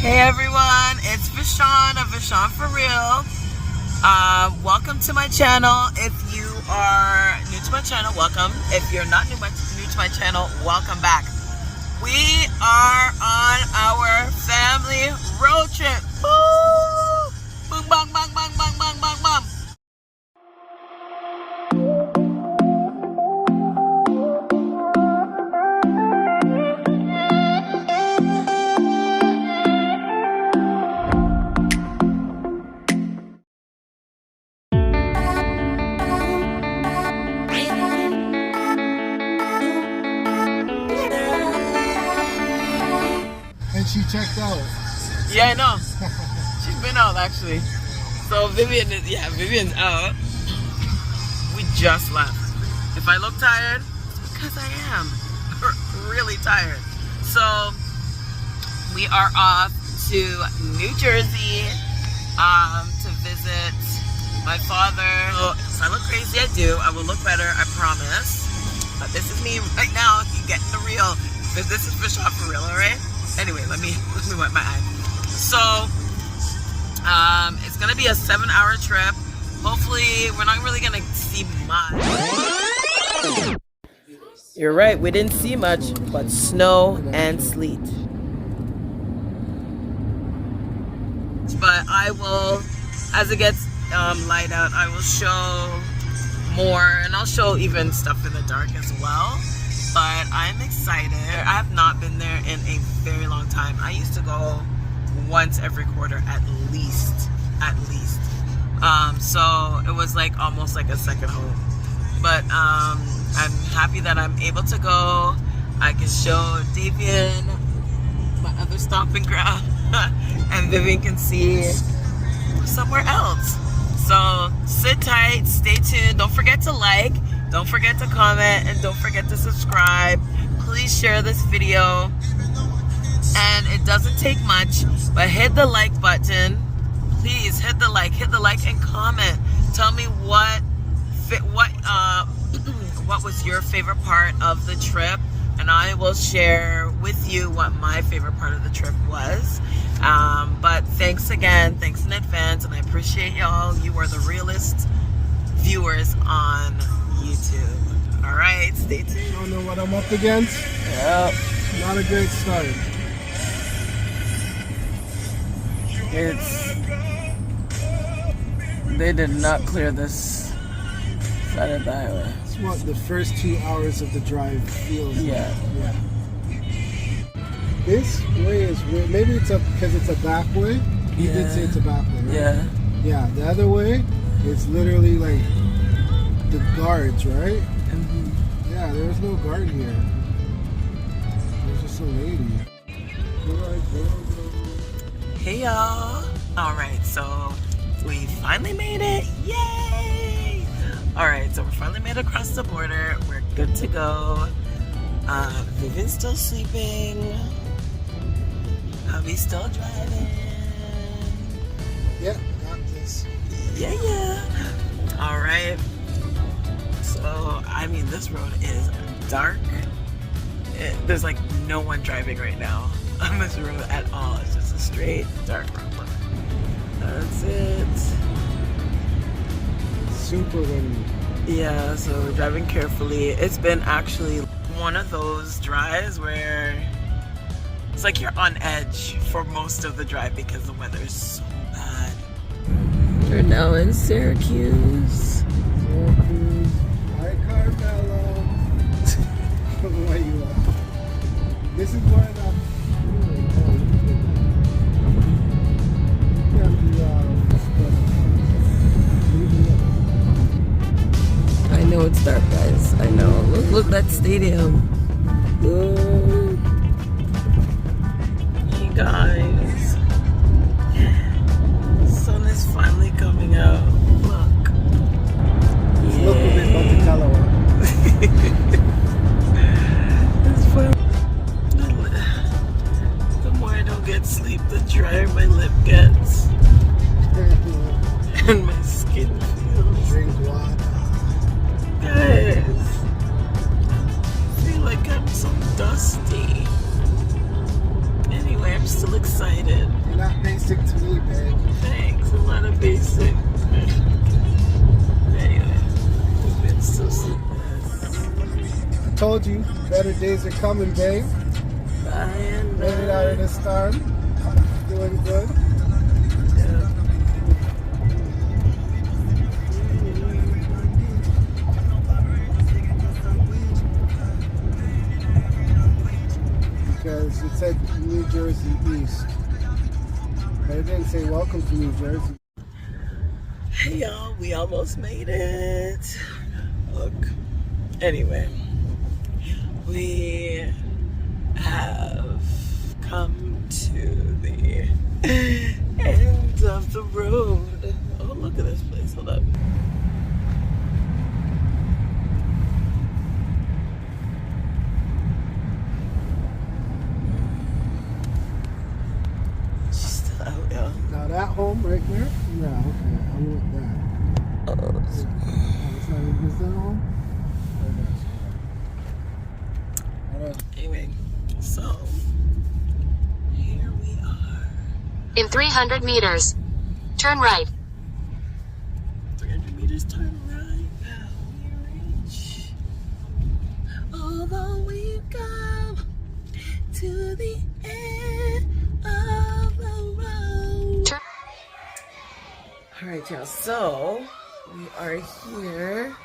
Hey everyone, it's Vishaun of Vishaun for Real. Welcome to my channel. If you are new to my channel, welcome. If you're not new to my channel, welcome back. We are on our family road trip. Woo! Boom, bang, bang, bang, bang, bang, bang, bang. And she checked out. Yeah, I know. She's been out actually. So Vivian's out. We just left. If I look tired, it's because I am really tired. So we are off to New Jersey to visit my father. If I look crazy, I do. I will look better, I promise. But this is me right now. You get the real. This is Vishaun for Real, alright? Anyway, let me wipe my eye. So, it's gonna be a 7-hour trip. Hopefully, we're not really gonna see much. You're right, we didn't see much, but snow and sleet. But I will, as it gets light out, I will show more, and I'll show even stuff in the dark as well. But I'm excited. I have not been there in a very long time. I used to go once every quarter at least. So it was like almost like a second home. But I'm happy that I'm able to go. I can show Davian my other stomping ground and Vivian can see somewhere else. So sit tight, stay tuned. Don't forget to like. Don't forget to comment and don't forget to subscribe. Please share this video. And it doesn't take much, but hit the like button. Please hit the like and comment. Tell me what was your favorite part of the trip, and I will share with you what my favorite part of the trip was. But thanks again, thanks in advance, and I appreciate y'all. You are the realest viewers on YouTube. Alright, stay tuned. You don't know what I'm up against? Yep. Not a great start. They did not clear this side of the highway. It's what the first 2 hours of the drive feels like. Yeah. This way is weird. Maybe it's because it's a back way. You did say it's a back way, right? Yeah, the other way is literally like the guards, right? Mm-hmm. Yeah, there was no guard here. There's just a lady. Hey y'all. Alright, so we finally made it. Yay! Alright, so we finally made it across the border. We're good to go. Vivian's still sleeping. Hubby's still driving. Yeah, got this. Yeah. Alright. So, I mean, this road is dark. There's like no one driving right now on this road at all. It's just a straight dark road. That's it. Super windy. Yeah, so we're driving carefully. It's been actually one of those drives where it's like you're on edge for most of the drive because the weather is so bad. We're now in Syracuse. Hi, Carmelo. Where you are? This is where I know it's dark, guys. I know. Look at that stadium. Ooh. Hey guys. The sun is finally coming out. Look. It's look a bit Monticello. It's fun. The more I don't get sleep, the drier my lip gets. And my skin feels. Drink water. Guys, I feel like I'm so dusty. Anyway, I'm still excited. that basic to me, babe. Thanks, a lot of basic. Anyway, it's been so sleepless. I told you, better days are coming, babe. Bye. Made it out of the storm. Doing good. Yeah. Because it said New Jersey East. But it didn't say welcome to New Jersey. Hey y'all, we almost made it. Look. Anyway, we have come to the end of the road. Oh, look at this place. Hold up. She's still out, y'all. Now that home right there? Yeah, okay. I'm with that. Oh, It's not even this home? anyway, so here we are. In 300 meters, turn right. 300 meters, turn right. Now we reach. Although we've come to the end of the road. All right, y'all. So we are here.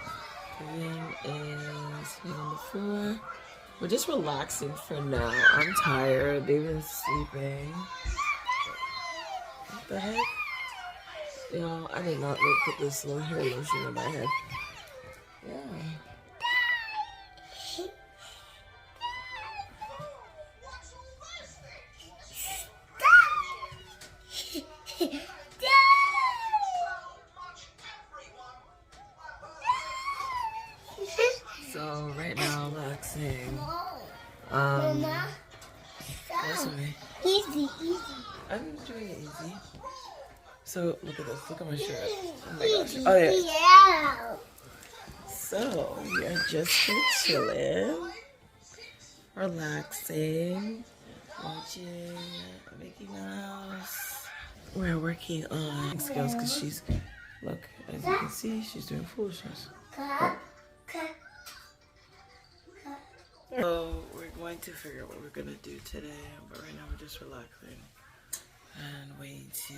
Everything is on the floor. We're just relaxing for now. I'm tired. David's sleeping. What the heck? Y'all, I did not put this little hair lotion on my head. Yeah. So right now, relaxing. That's okay. Easy. I'm doing it easy. So look at this. Look at my shirt. Oh my gosh. Oh yeah. Yeah. So we are just here chilling, relaxing, watching Mickey Mouse. We're working on skills because she's, look, as you can see, she's doing foolishness. So we're going to figure out what we're gonna do today, but right now we're just relaxing and waiting to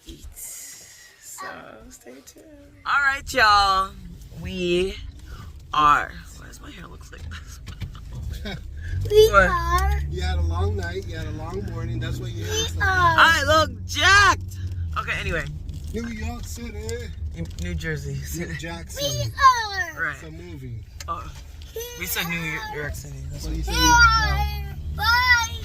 eat. So stay tuned. All right, y'all. We are. Why does my hair look like this? We What? are. You had a long night, you had a long morning, that's what you had. I look jacked. Okay, anyway, New York City. New Jersey. New Jack We City. are. Right. It's a movie. Oh, we said New York City. That's What do what you say? We New are. Bye.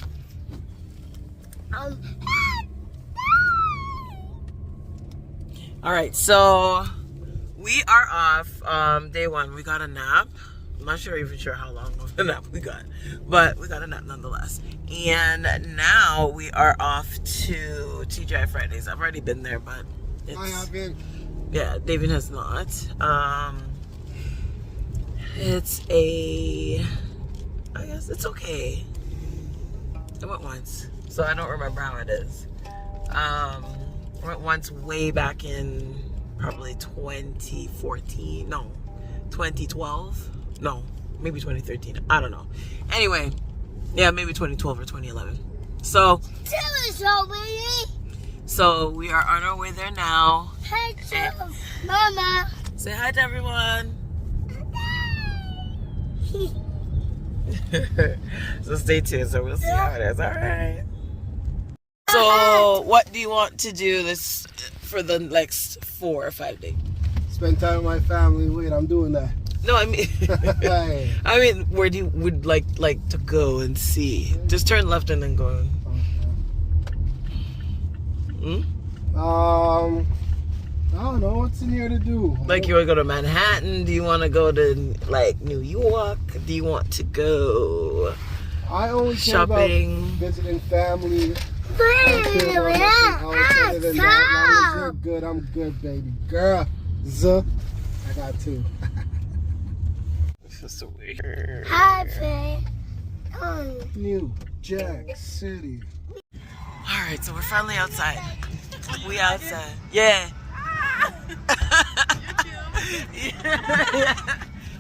All right, so we are off day one. We got a nap. I'm not even sure how long of a nap we got, but we got a nap nonetheless. And now we are off to TGI Fridays. I've already been there, but it's, I haven't. yeah, David has not. It's I guess it's okay. I went once, so I don't remember how it is. I went once way back in probably 2014. No, 2012. No, maybe 2013. I don't know. Anyway, yeah, maybe 2012 or 2011. So we are on our way there now. Hey, Mama. Say hi to everyone. So stay tuned. So we'll see how it is. All right. So what do you want to do this for the next 4 or 5 days? Spend time with my family. Wait, I'm doing that. No, I mean, Hey. I mean, where do you would like to go and see? Just turn left and then go. Hmm? I don't know what's in here to do. Like you want to go to Manhattan? Do you want to go to like New York? Do you want to go I only care about shopping? visiting family. I don't care about nothing else other than that. As long as you're good, I'm good, baby. Girl, I got two. This is so weird. Happy. New Jack City. All Alright, so we're finally outside. We outside. Yeah. Yeah.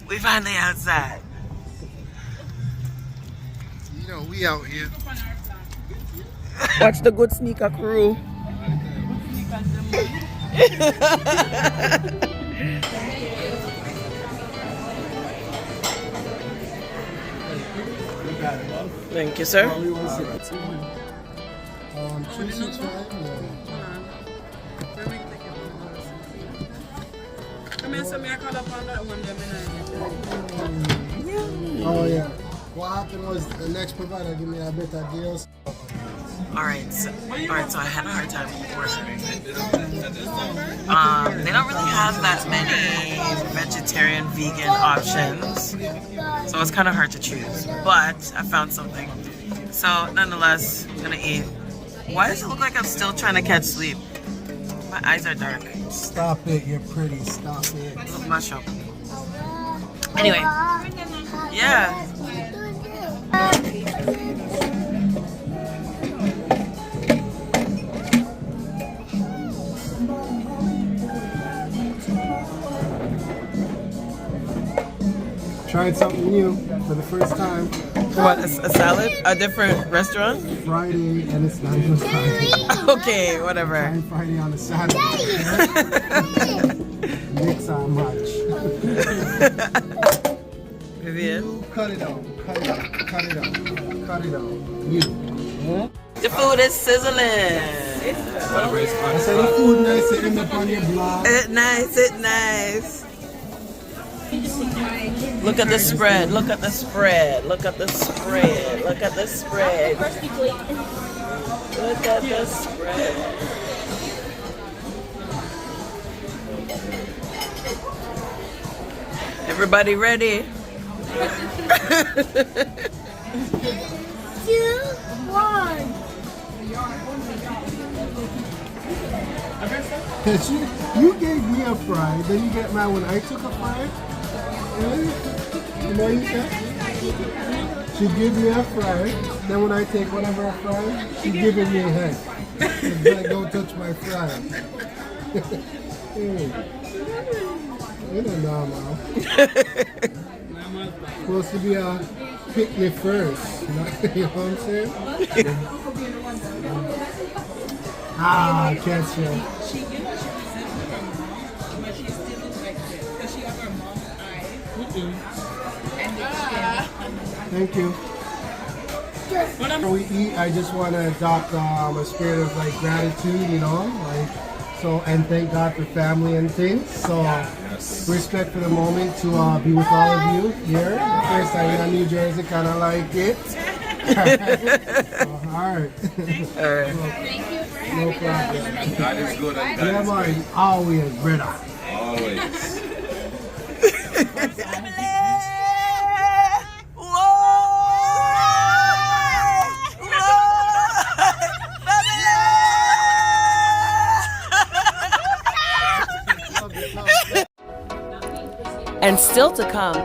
We finally outside. You know, we out here. Watch the good sneaker crew. Thank you, sir. 265. Oh yeah. What happened was the next provider gave me a better deal. Alright, so I had a hard time ordering. They don't really have that many vegetarian, vegan options, so it's kind of hard to choose. But I found something. So nonetheless, I'm gonna eat. Why does it look like I'm still trying to catch sleep? My eyes are dark. Stop it, you're pretty. Stop it. Look my shop. Anyway, yeah. Tried something new for the first time. What, a salad? A different restaurant? Friday, and it's not even Friday. Okay, whatever. Trying Friday on a Saturday. Mix our match. Vivian? Cut it out. Cut it out. Cut it out. Cut it out. You. The food is sizzling. I said the food nice to end up on your blog. It's nice, it's nice. Look at the spread, look at the spread, look at the spread, look at the spread. Look at the spread. Everybody ready? 2, 1. You gave me a fry, then you get mad when I took a fry. You know you said? She give me a fry, then when I take one of her fries, she giving me a head. It's like, don't touch my fry. You know normal. Supposed to be a pick me first. You know what I'm saying? Ah, can't show. Thank you. When we eat, I just want to adopt a spirit of like gratitude, you know, like so, and thank God for family and things. So, respect for the moment to be with all of you here. The first time in New Jersey, kind of like it. All right. All right. No problem. God is good and God Yeah, is man, great. always, brother. Always. And still to come,